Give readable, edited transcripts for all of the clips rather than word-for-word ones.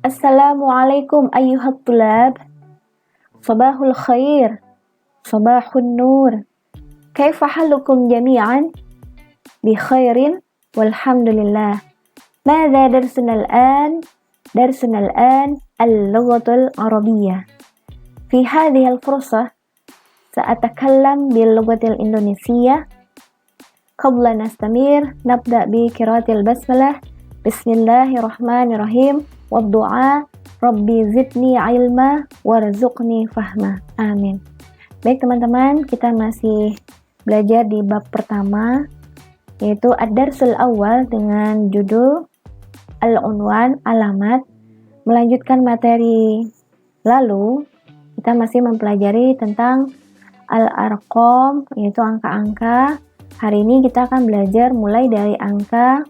Assalamualaikum ayyuhat tulab. Sabahul khair. Sabahun nur. Kaifa halukum jami'an? Bi khairin walhamdulillah. Madza darsuna al-an? Darsuna al-an al-lughatul arabiyyah. Fi hadhihi al-fursah sa'atakallam bil lughatil indonesia. Qabla nastamir nabda bi qiraatil basmalah. Bismillahirrahmanirrahim. Waddu'a Rabbi zidni ilma warzuqni fahma. Amin. Baik teman-teman, kita masih belajar di bab pertama, yaitu ad-darsul awal dengan judul al-unwan, alamat. Melanjutkan materi lalu, kita masih mempelajari tentang al-arqam, yaitu angka-angka. Hari ini kita akan belajar mulai dari angka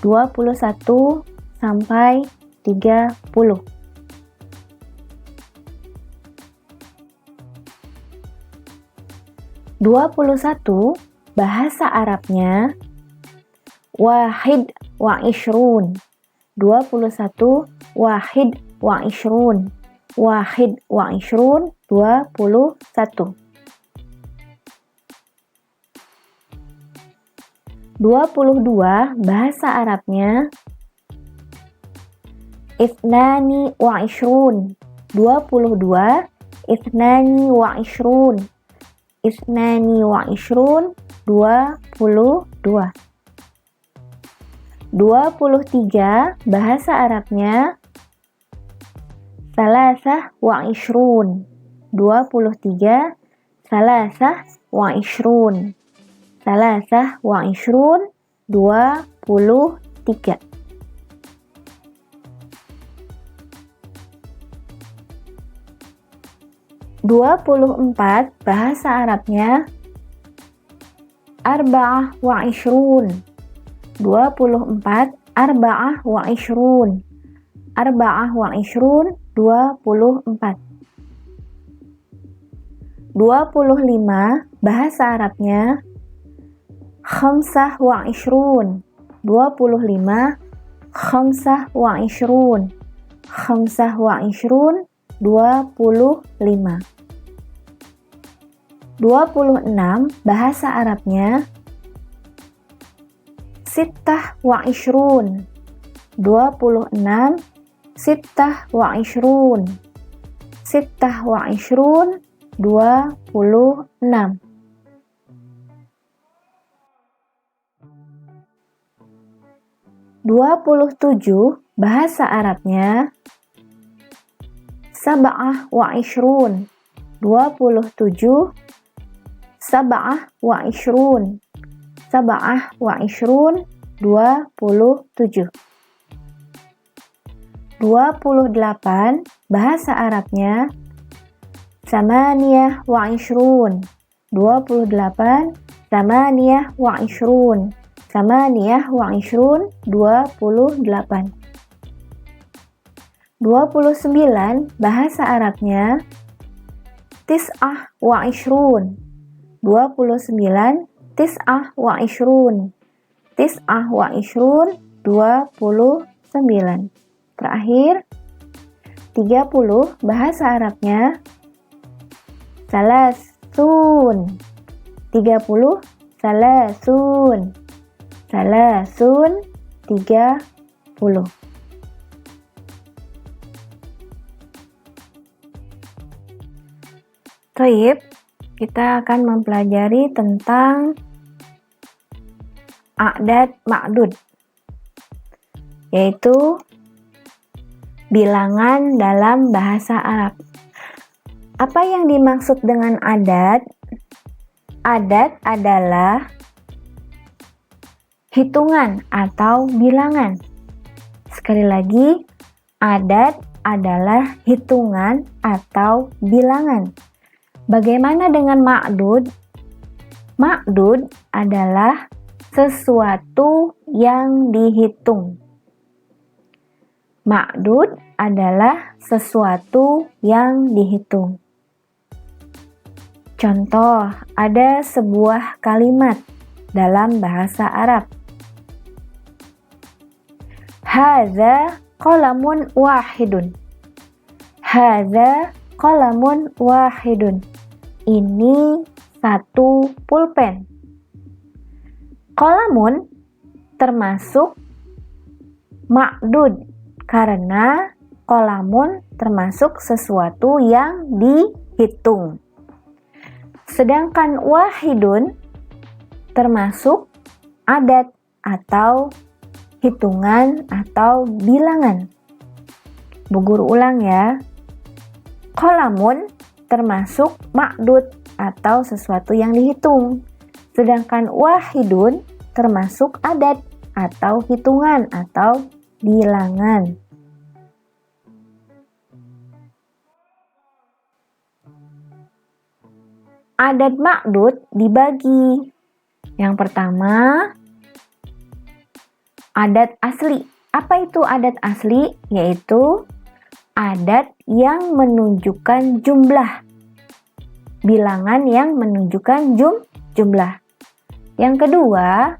21 sampai 30. Bahasa Arabnya wahid wa ishrun. 21 wahid wa ishrun. Wahid wa ishrun 21. 22 bahasa Arabnya ithnani wa ishrun. 22 ithnani wa ishrun. Ithnani wa ishrun 22. 23 bahasa Arabnya salasah wa ishrun. 23 salasah wa ishrun. Salasah wa ishrun 23. 24 bahasa Arabnya arba'ah wa ishrun. 24 arba'ah wa ishrun. Arba'ah wa ishrun 24. 25 bahasa Arabnya khamsah wa ishrun. 25 khamsah wa ishrun. Khamsah wa ishrun 25. 26 bahasa Arabnya sittah wa ishrun. 26 sittah wa ishrun. Sittah wa ishrun 26. 27 bahasa Arabnya sab'ah wa ishrun. 27 sab'ah wa ishrun. Sab'ah wa ishrun 27. 28 bahasa Arabnya samaniyah wa ishrun. 28 samaniyah wa ishrun. Samaniyah wa ishrun 28. 29 bahasa Arabnya tis'ah wa ishrun. 29 tis'ah wa ishrun. Tis'ah wa ishrun 29. Terakhir 30 bahasa Arabnya salasun. 30 salasun. Salasun 30. Baik, kita akan mempelajari tentang a'dad ma'dud, yaitu bilangan dalam bahasa Arab. Apa yang dimaksud dengan adat? Adat adalah hitungan atau bilangan. Sekali lagi, adat adalah hitungan atau bilangan. Bagaimana dengan ma'dud? Ma'dud adalah sesuatu yang dihitung. Ma'dud adalah sesuatu yang dihitung. Contoh, ada sebuah kalimat dalam bahasa Arab. Hadza qalamun wahidun. Hadza qalamun wahidun. Ini satu pulpen. Qalamun termasuk ma'dud karena qalamun termasuk sesuatu yang dihitung. Sedangkan wahidun termasuk adat atau hitungan atau bilangan. Bu Guru ulang ya. Qalamun termasuk ma'dud atau sesuatu yang dihitung. Sedangkan wahidun termasuk adat atau hitungan atau bilangan. Adat ma'dud dibagi. Yang pertama, adat asli. Apa itu adat asli? Yaitu adat yang menunjukkan jumlah. Bilangan yang menunjukkan jumlah. Yang kedua,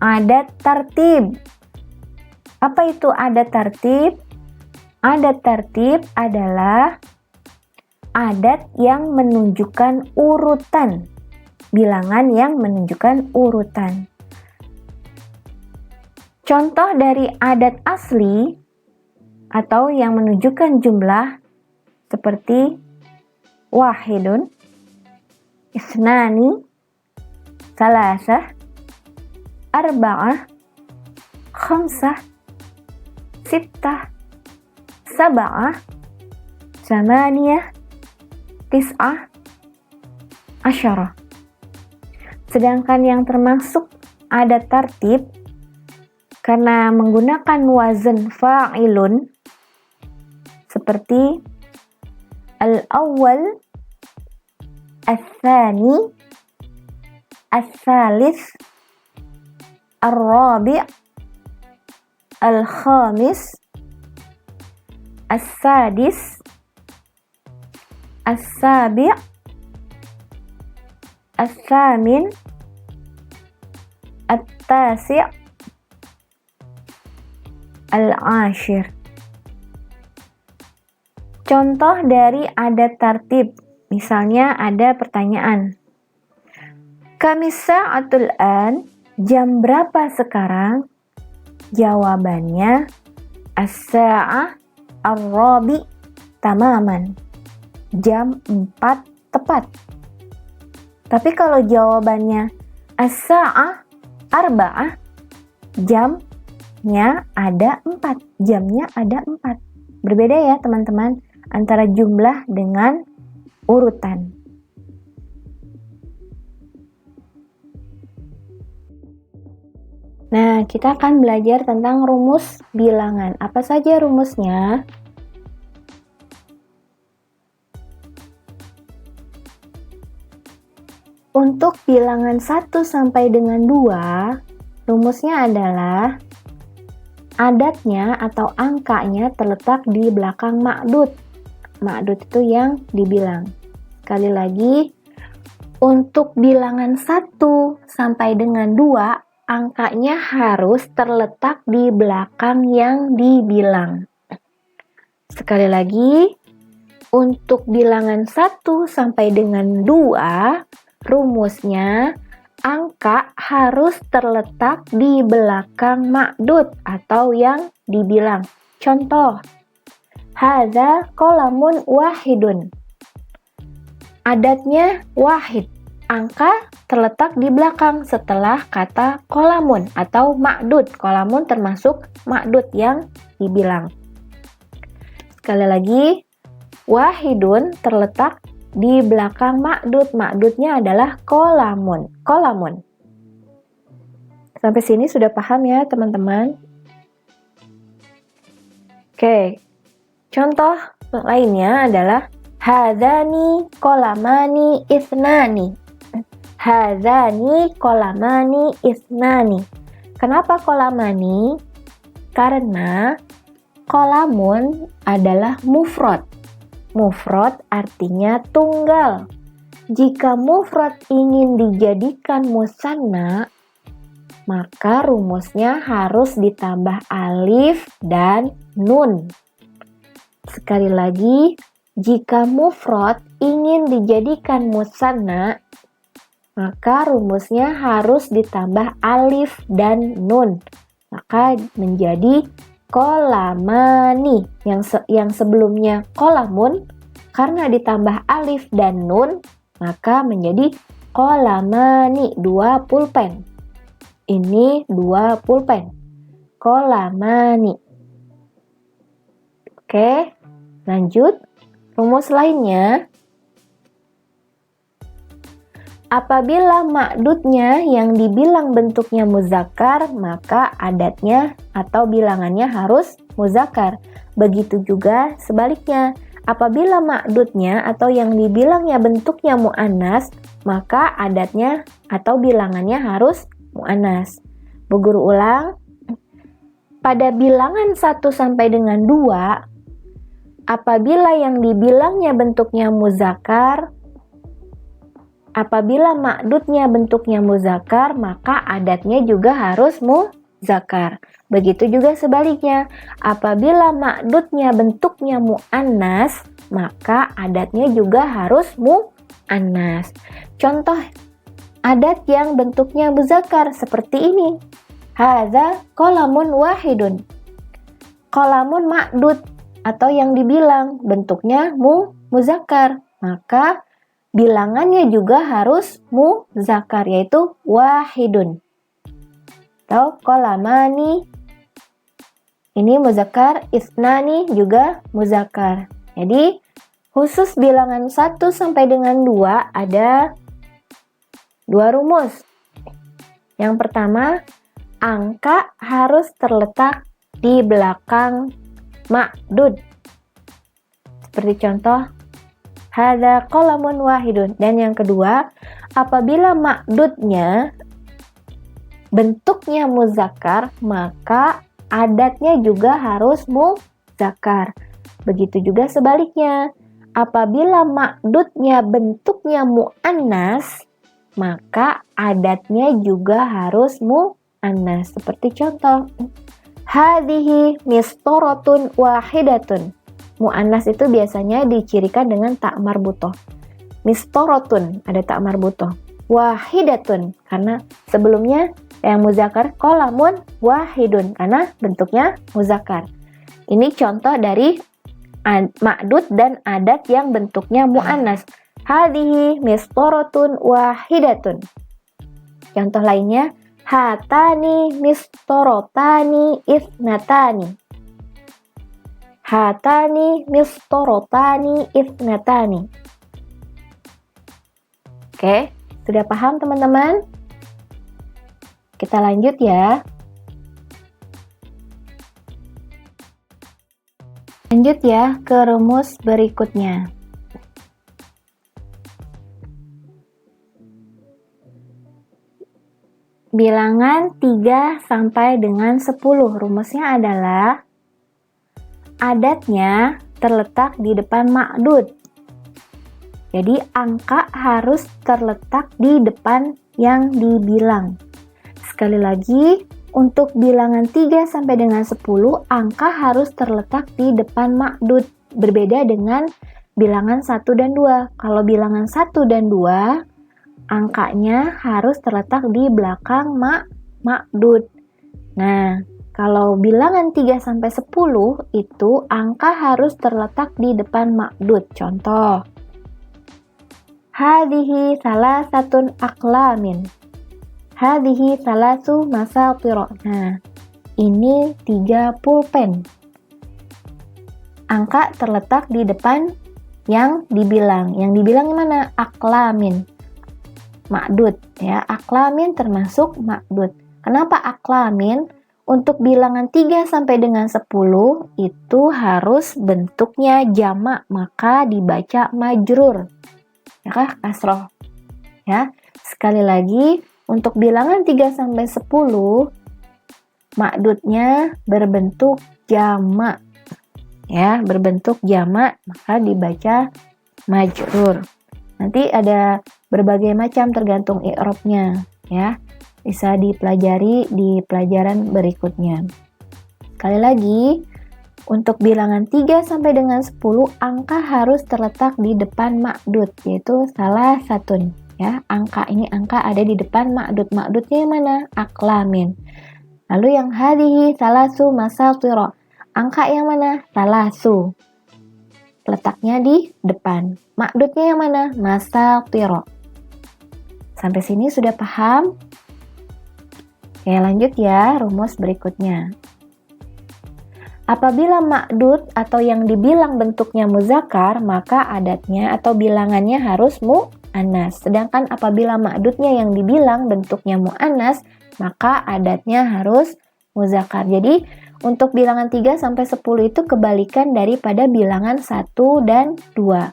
adat tartib. Apa itu adat tartib? Adat tartib adalah adat yang menunjukkan urutan. Bilangan yang menunjukkan urutan. Contoh dari adat asli atau yang menunjukkan jumlah seperti wahidun, isnani, salasah, arba'ah, khamsah, sittah, sab'ah, samaniyah, tis'ah, asyarah. Sedangkan yang termasuk adat tartib karena menggunakan wazan fa'ilun seperti al-awwal, al-thani, al-thalith, al-rabi', al-khamis, al-sadis, al-sabi', al-thamin, al-tasi', al-ashir. Contoh dari adat tartib, misalnya ada pertanyaan. Kamis sa'atul an, jam berapa sekarang? Jawabannya as-sa'ah ar-rabi tamaman. Jam 4 tepat. Tapi kalau jawabannya as-sa'ah arba'ah, jamnya ada 4. Jamnya ada 4. Berbeda ya teman-teman antara jumlah dengan urutan. Nah, kita akan belajar tentang rumus bilangan. Apa saja rumusnya? Untuk bilangan 1 sampai dengan 2, rumusnya adalah adatnya atau angkanya terletak di belakang ma'dud. Ma'dud itu yang dibilang. Sekali lagi, untuk bilangan 1 sampai dengan 2, angkanya harus terletak di belakang yang dibilang. Sekali lagi, untuk bilangan 1 sampai dengan 2, rumusnya angka harus terletak di belakang ma'dud atau yang dibilang. Contoh, hadza qalamun wahidun. Adatnya wahid. Angka terletak di belakang setelah kata qalamun atau ma'dud. Qalamun termasuk ma'dud yang dibilang. Sekali lagi, wahidun terletak di belakang ma'dud. Ma'dudnya adalah qalamun. Qalamun. Sampai sini sudah paham ya teman-teman? Oke. Contoh lainnya adalah hadzani qalamani isnani. Hadzani qalamani isnani. Kenapa qalamani? Karena qalamun adalah mufrad. Mufrad artinya tunggal. Jika mufrad ingin dijadikan musanna, maka rumusnya harus ditambah alif dan nun. Sekali lagi, jika mufrad ingin dijadikan musanna, maka rumusnya harus ditambah alif dan nun. Maka menjadi kolamani. Yang sebelumnya kolamun, karena ditambah alif dan nun, maka menjadi kolamani, 2 pulpen. Ini 2 pulpen. Kolamani. Oke, lanjut. Rumus lainnya, apabila ma'dudnya yang dibilang bentuknya muzakkar, maka adatnya atau bilangannya harus muzakkar. Begitu juga sebaliknya, apabila ma'dudnya atau yang dibilangnya bentuknya mu'annas, maka adatnya atau bilangannya harus mu'annas. Bu Guru ulang, pada bilangan 1 sampai dengan 2, apabila yang dibilangnya bentuknya muzakkar, apabila ma'dudnya bentuknya muzakkar, maka adatnya juga harus muzakkar. Begitu juga sebaliknya, apabila ma'dudnya bentuknya mu'annas, maka adatnya juga harus mu'annas. Contoh adat yang bentuknya muzakkar seperti ini. Hadza qalamun wahidun. Qalamun ma'dud atau yang dibilang bentuknya muzakkar, maka bilangannya juga harus muzakkar, yaitu wahidun. Atau qalamani, ini muzakkar, isnani juga muzakkar. Jadi khusus bilangan 1 sampai dengan 2 ada 2 rumus. Yang pertama, angka harus terletak di belakang ma'dud. Seperti contoh, hadza qalamun wahidun. Dan yang kedua, apabila ma'dudnya bentuknya muzakkar, maka adatnya juga harus muzakkar. Begitu juga sebaliknya, apabila ma'dudnya bentuknya mu'annas, maka adatnya juga harus mu'annas. Seperti contoh, hadhihi mistorotun wahidatun. Mu'annas itu biasanya dicirikan dengan tak marbutoh. Mistorotun, ada tak marbutoh. Wahidatun, karena sebelumnya yang muzakkar qalamun wahidun, karena bentuknya muzakkar. Ini contoh dari ma'dud dan adat yang bentuknya mu'annas. Hadhihi mistorotun wahidatun. Contoh lainnya, hatani mistorotani ithnatani. Hatani mistorotani ithnatani. Oke, sudah paham teman-teman? Kita lanjut ya. Lanjut ya ke rumus berikutnya. Bilangan 3 sampai dengan 10. Rumusnya adalah adatnya terletak di depan ma'dud. Jadi angka harus terletak di depan yang dibilang. Sekali lagi, untuk bilangan 3 sampai dengan 10, angka harus terletak di depan ma'dud. Berbeda dengan bilangan 1 dan 2. Kalau bilangan 1 dan 2, angkanya harus terletak di belakang ma'dud. Nah, kalau bilangan 3 sampai 10 itu angka harus terletak di depan ma'dud. Contoh, hadhihi salasatun aqlamin. Hadhihi salasu masatiro. Nah, ini 3 pulpen. Angka terletak di depan yang dibilang. Yang dibilang mana? Aqlamin. Ma'dud ya, aqlamin termasuk ma'dud. Kenapa aqlamin? Untuk bilangan 3 sampai dengan 10 itu harus bentuknya jamak, maka dibaca majrur. Ya kah? Kasroh. Ya. Sekali lagi, untuk bilangan 3 sampai 10 ma'dudnya berbentuk jamak. Ya, berbentuk jamak, maka dibaca majrur. Nanti ada berbagai macam tergantung i'rabnya ya. bisa dipelajari di pelajaran berikutnya. Sekali lagi, untuk bilangan 3 sampai dengan 10, angka harus terletak di depan ma'dud, yaitu salah satun. Ya, angka ada di depan ma'dud. Ma'dudnya yang mana? Aklamin. Lalu yang hadihi salasu masatiro. Angka yang mana? Salasu. Letaknya di depan. Ma'dudnya yang mana? Masatiro. Sampai sini sudah paham? Oke, lanjut ya, rumus berikutnya. Apabila ma'dud atau yang dibilang bentuknya muzakkar, maka adatnya atau bilangannya harus mu'annas. Sedangkan apabila ma'dudnya yang dibilang bentuknya mu'annas, maka adatnya harus muzakkar. Jadi, untuk bilangan 3 sampai 10 itu kebalikan daripada bilangan 1 dan 2.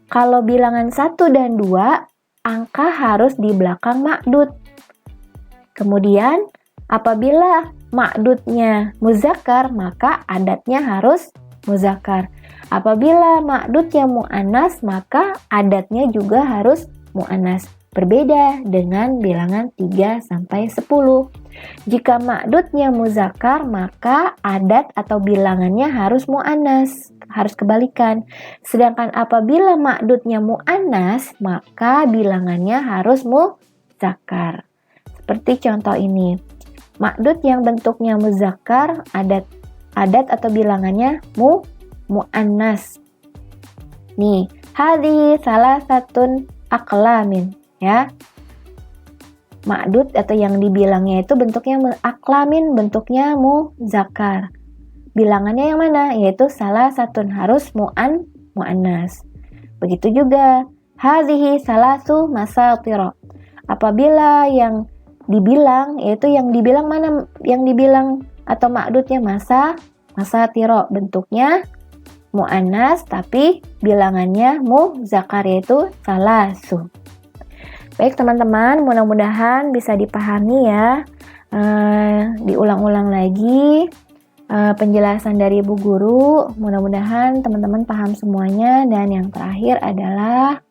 Kalau bilangan 1 dan 2, angka harus di belakang ma'dud. Kemudian, apabila ma'dudnya muzakkar, maka adatnya harus muzakkar. Apabila ma'dudnya mu'annas, maka adatnya juga harus mu'annas. Berbeda dengan bilangan 3 sampai 10. Jika ma'dudnya muzakkar, maka adat atau bilangannya harus mu'annas, harus kebalikan. Sedangkan apabila ma'dudnya mu'annas, maka bilangannya harus muzakkar. Seperti contoh ini. Ma'dud yang bentuknya muzakkar, adat atau bilangannya mu'annas. Nih, hadhihi salasatun aqlamin, ya. Ma'dud atau yang dibilangnya itu bentuknya aklamin, bentuknya muzakkar. Bilangannya yang mana? Yaitu salasatun, harus mu'annas. Begitu juga hadhihi salasu masatiro. Apabila yang dibilang, yaitu yang dibilang mana? Yang dibilang atau ma'dudnya masatiro, bentuknya mu'annas tapi bilangannya muzakkar, yaitu salasu. Baik teman-teman, mudah-mudahan bisa dipahami ya. Diulang-ulang lagi penjelasan dari Ibu Guru. Mudah-mudahan teman-teman paham semuanya. Dan yang terakhir adalah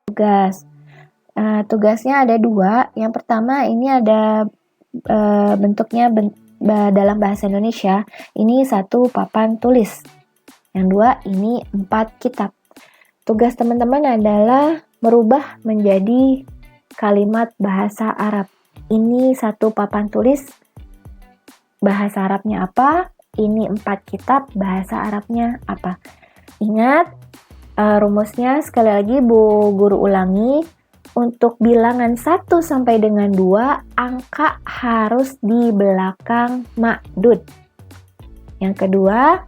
tugas. Tugasnya ada 2. Yang pertama ini ada bentuknya dalam bahasa Indonesia. Ini 1 papan tulis. Yang 2 ini 4 kitab. Tugas teman-teman adalah merubah menjadi kalimat bahasa Arab. Ini 1 papan tulis, bahasa Arabnya apa? Ini 4 kitab, bahasa Arabnya apa? Ingat rumusnya, sekali lagi Bu Guru ulangi. Untuk bilangan 1 sampai dengan 2, angka harus di belakang ma'dud. Yang kedua,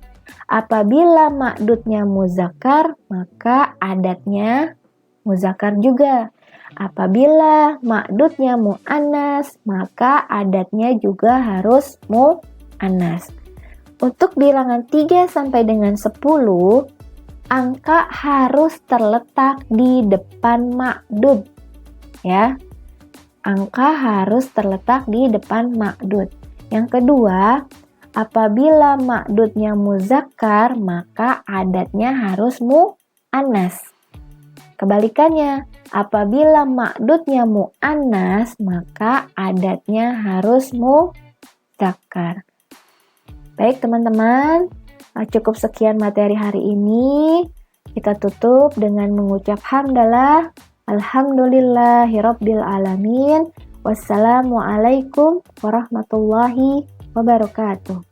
apabila ma'dudnya muzakkar, maka adatnya muzakkar juga. Apabila ma'dudnya mu'annas, maka adatnya juga harus mu'annas. Untuk bilangan 3 sampai dengan 10, angka harus terletak di depan ma'dud. Ya, angka harus terletak di depan ma'dud. Yang kedua, apabila ma'dudnya muzakkar, maka adatnya harus mu'annas. Kebalikannya, apabila ma'dudnya mu'annas, maka adatnya harus muzakkar. Baik teman-teman, cukup sekian materi hari ini. Kita tutup dengan mengucap hamdalah. Alhamdulillahirabbil alamin. Wassalamualaikum warahmatullahi wabarakatuh.